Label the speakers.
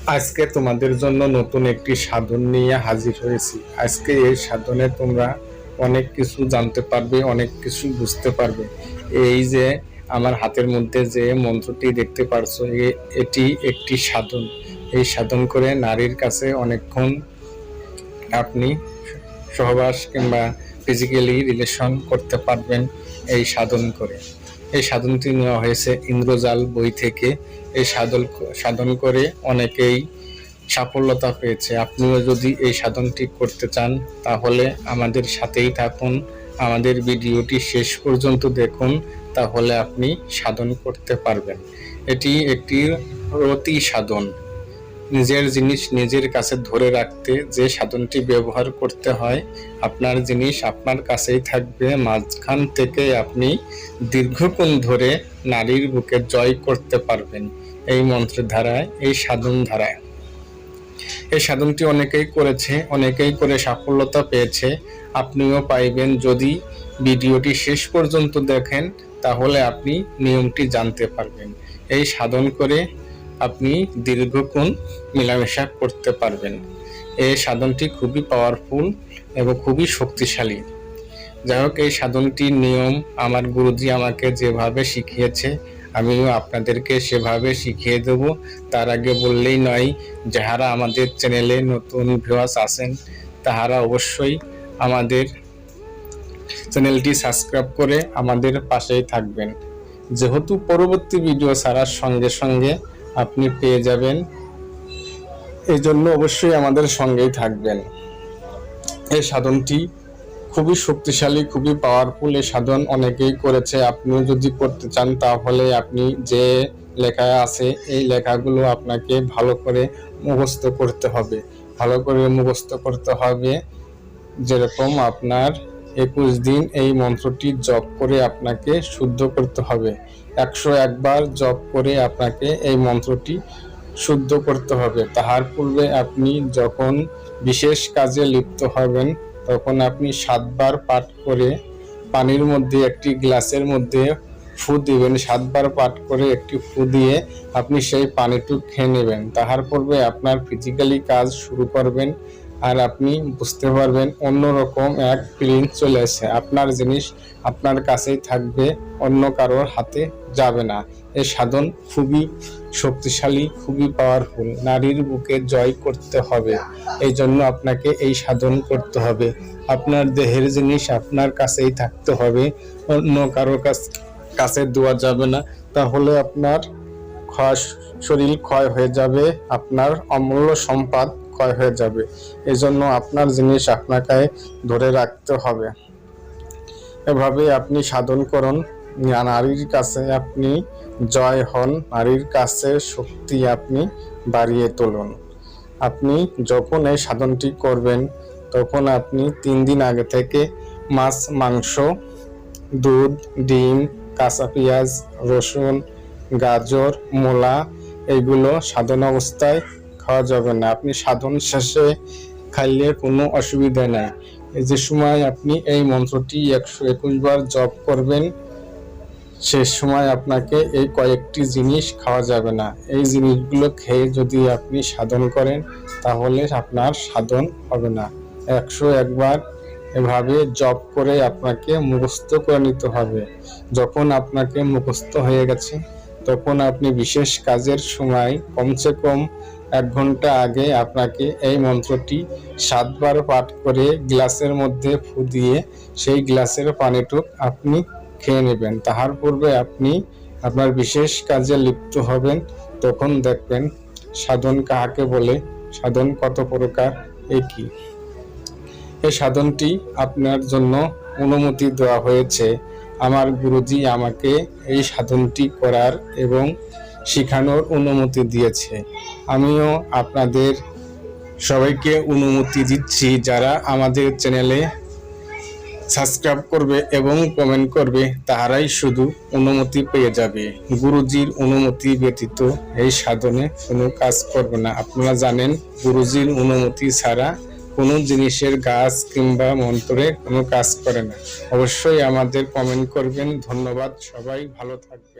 Speaker 1: আজকে তোমাদের জন্য নতুন একটি সাধন নিয়ে হাজির হয়েছি। আজকে এই সাধনে তোমরা অনেক কিছু জানতে পারবে, অনেক কিছু বুঝতে পারবে। এই যে আমার হাতের মধ্যে যে মন্ত্রটি দেখতে পারছো, এটি একটি সাধন। এই সাধন করে নারীর কাছে অনেকক্ষণ আপনি সহবাস কিংবা ফিজিক্যালি রিলেশন করতে পারবেন এই সাধন করে। এই সাধনটি নেওয়া হয়েছে ইন্দ্রজাল বই থেকে। এই সাধন করে অনেকেই সাফল্যতা পেয়েছে। আপনিও যদি এই সাধনটি করতে চান তাহলে আমাদের সাথেই থাকুন, আমাদের ভিডিওটি শেষ পর্যন্ত দেখুন, তাহলে আপনি সাধন করতে পারবেন। এটি একটি রতি সাধন। নিজের জিনিস নিজের কাছে ধরে রাখতে যে সাধনটি ব্যবহার করতে হয়, আপনার জিনিস আপনার কাছেই থাকবে, মাঝখান থেকে আপনি দীর্ঘক্ষণ ধরে নারীর বুকে জয় করতে পারবেন এই মন্ত্রের ধারায়, এই সাধন ধারায়। এই সাধনটি অনেকেই করেছে, অনেকেই করে সাফল্যতা পেয়েছে, আপনিও পাইবেন যদি ভিডিওটি শেষ পর্যন্ত দেখেন, তাহলে আপনি নিয়মটি জানতে পারবেন। এই সাধন করে আপনি দীর্ঘক্ষণ মেলামেশা করতে পারবেন। এই সাধনটি খুবই পাওয়ারফুল এবং খুবই শক্তিশালী। যাই হোক, এই সাধনটির নিয়ম আমার গুরুজি আমাকে যেভাবে শিখিয়েছে আমিও আপনাদেরকে সেভাবে শিখিয়ে দেব। তার আগে বললেই নয়, যাহারা আমাদের চ্যানেলে নতুন ভিউয়ার্স আছেন তাহারা অবশ্যই আমাদের চ্যানেলটি সাবস্ক্রাইব করে আমাদের পাশেই থাকবেন, যেহেতু পরবর্তী ভিডিও ছাড়ার সঙ্গে সঙ্গে আপনি পেয়ে যাবেন। এই জন্য অবশ্যই আমাদের সঙ্গেই থাকবেন। এই সাধনটি খুবই শক্তিশালী, খুবই পাওয়ারফুল। এই সাধন অনেকেই করেছে, আপনিও যদি করতে চান তাহলে আপনি যে লেখা আছে এই লেখাগুলো আপনাকে ভালো করে মুখস্থ করতে হবে। ভালো করে মুখস্থ করতে হবে, যেরকম আপনার 21 দিন এই মন্ত্রটি জপ করে আপনাকে শুদ্ধ করতে হবে। 101 বার জপ করে আপনাকে এই মন্ত্রটি শুদ্ধ করতে হবে। তাহার পূর্বে আপনি যখন বিশেষ কাজে লিপ্ত হবেন তখন আপনি 7 বার পাঠ করে পানির মধ্যে একটি গ্লাসের মধ্যে ফু দিবেন। 7 বার পাঠ করে একটি ফু দিয়ে আপনি সেই পানিটুকু খেয়ে নেবেন। তাহার পূর্বে আপনার ফিজিক্যালি কাজ শুরু করবেন, আর আপনি বুঝতে পারবেন অন্যরকম এক ফিলিং চলে আসে। আপনার জিনিস আপনার কাছেই থাকবে, অন্য কারোর হাতে যাবে না। এই সাধন খুবই শক্তিশালী, খুবই পাওয়ারফুল। নারীর বুকে জয় করতে হবে, এই জন্য আপনাকে এই সাধন করতে হবে। আপনার দেহের জিনিস আপনার কাছেই থাকতে হবে, অন্য কারোর কাছে দেওয়া যাবে না, তাহলে আপনার শরীর ক্ষয় হয়ে যাবে, আপনার অমূল্য সম্পদ ক্ষয় হয়ে যাবে। এজন্য আপনার জিনিস আপনাকে ধরে রাখতে হবে। এভাবে আপনি সাধন করুন, নারীর কাছে আপনি জয় হন, নারীর কাছে শক্তি আপনি বাড়িয়ে তুলুন। আপনি যখন এই সাধনটি করবেন তখন আপনি 3 দিন আগে থেকে মাছ, মাংস, দুধ, ডিম, কাঁচা পেঁয়াজ, রসুন, গাজর, মূলা এইগুলো সাধন অবস্থায় খাওয়া যাবে না। আপনি সাধন শেষে খাইলে কোনো অসুবিধা নাই। এই যে সময় আপনি এই মন্ত্রটি 121 বার জপ করবেন, শেষ সময় আপনাকে এই কয়েকটি জিনিস খাওয়া যাবে না। এই জিনিসগুলো খেয়ে যদি আপনি সাধন করেন তাহলে আপনার সাধন হবে না। 101 বার এভাবে জপ করে আপনাকে মুখস্থ করে নিতে হবে। যখন আপনাকে মুখস্থ হয়ে গেছে তখন আপনি বিশেষ কাজের সময় কমসে কম 1 ঘন্টা আগে আপনাকে এই মন্ত্রটি 7 বার পাঠ করে গ্লাসের মধ্যে ফু দিয়ে সেই গ্লাসের পানিটুক আপনি খেয়ে নেবেন। তাহার পূর্বে আপনি আপনার বিশেষ কাজে লিপ্ত হবেন, তখন দেখবেন সাধন কাহাকে বলে, সাধন কত প্রকার, কি। এই সাধনটি আপনার জন্য অনুমতি দেওয়া হয়েছে। আমার গুরুজি আমাকে এই সাধনটি করার এবং শেখানোর অনুমতি দিয়েছে। আমিও আপনাদের সবাইকে অনুমতি দিচ্ছি, যারা আমাদের চ্যানেলে সাবস্ক্রাইব করবে এবং কমেন্ট করবে তাহারাই শুধু অনুমতি পেয়ে যাবে। গুরুজির অনুমতি ব্যতীত এই সাধনে কোনো কাজ করবে না। আপনারা জানেন গুরুজির অনুমতি ছাড়া কোনো জিনিসের গাছ কিংবা মন্ত্রে কোনো কাজ করে না। অবশ্যই আমাদের কমেন্ট করবেন। ধন্যবাদ, সবাই ভালো থাকবেন।